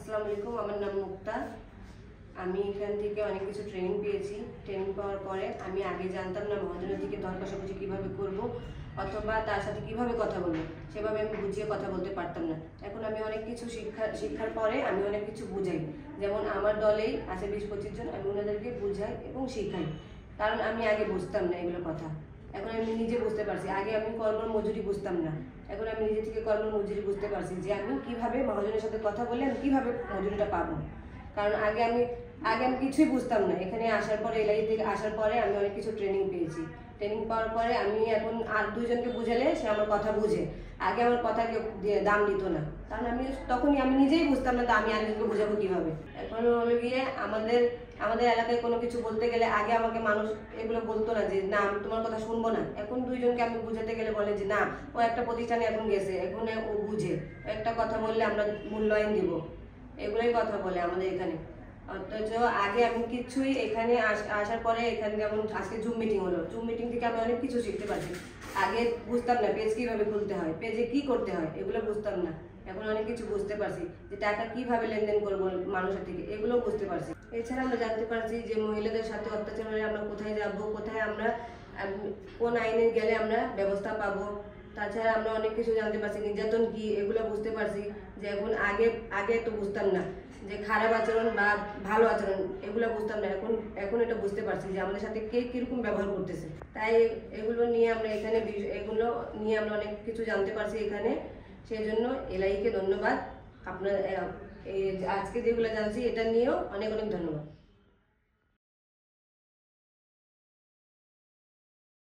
আসসালামু আলাইকুম, আমার নাম মুক্তা। আমি এখান থেকে অনেক কিছু ট্রেনিং পেয়েছি। ট্রেনিং পাওয়ার পরে আমি আগে জানতাম না মহাজনের থেকে দর কষাকষি কীভাবে করব অথবা তার সাথে কিভাবে কথা বলবো, সেভাবে আমি বুঝিয়ে কথা বলতে পারতাম না। এখন আমি অনেক কিছু শিক্ষার পরে আমি অনেক কিছু বুঝাই। যেমন আমার দলেই আছে 20-25 জন, আমি ওনাদেরকে বুঝাই এবং শেখাই, কারণ আমি আগে বুঝতাম না এগুলো কথা। এখন আমি নিজে বুঝতে পারছি। আগে আমি কর্মর মজুরি বুঝতাম না, এখন আমি নিজে থেকে কর্মর মজুরি বুঝতে পারছি যে আমি কিভাবে মহাজনের সাথে কথা বলে আমি কিভাবে মজুরিটা পাবো। কারণ আগে আমি কিছুই বুঝতাম না। এখানে আসার পরে এলআই থেকে আসার পরে আমি অনেক কিছু ট্রেনিং পেয়েছি। ট্রেনিং পাওয়ার পরে আমি এখন আর দুইজনকে বুঝালে সে আমার কথা বুঝে। আগে আমার কথা কেউ দাম দিত না, কারণ তখনই আমি নিজেই বুঝতাম না, তো আমি আরেকজনকে বুঝাবো কিভাবে। এখন হলো গিয়ে আমাদের এলাকায় কোনো কিছু বলতে গেলে আগে আমাকে মানুষ এগুলো বলতো না যে না আমি তোমার কথা শুনবো না। এখন দুইজনকে আমি বুঝাতে গেলে বলে যে না, ও একটা প্রতিষ্ঠানে এখন গেছে, এখন ও বুঝে, একটা কথা বললে আমরা মূল্যায়ন দিব, এগুলোই কথা বলে আমাদের এখানে। অথচ আগে আমি কিছুই এখানে আসার পরে এখানে যেমন আজকে জুম মিটিং হলো, জুম মিটিং থেকে আমি অনেক কিছু শিখতে পারছি। আগে বুঝতাম না পেজ কিভাবে খুলতে হয়, পেজে কি করতে হয়, এগুলো বুঝতাম না। এখন অনেক কিছু বুঝতে পারছি যে টাকা কিভাবে লেনদেন করবো মানুষের থেকে, এগুলো বুঝতে পারছি। এছাড়া আমরা জানতে পারছি যে মহিলাদের সাথে অত্যাচার হলে আমরা কোথায় যাবো, কোথায় আমরা কোন আইনে গেলে আমরা ব্যবস্থা পাবো। তাছাড়া আমরা অনেক কিছু জানতে পারছি, নির্যাতন কি এগুলো বুঝতে পারছি। যে এখন আগে তো বুঝতাম না যে খারাপ আচরণ বা ভালো আচরণ এগুলো বুঝতাম না, এখন এটা বুঝতে পারছি যে আমাদের সাথে কে কিরকম ব্যবহার করতেছে। তাই এগুলো নিয়ে আমরা অনেক কিছু জানতে পারছি এখানে। সেই জন্য এলআইকে ধন্যবাদ। আপনার আজকে যেগুলো জানছি এটা নিয়েও অনেক অনেক ধন্যবাদ।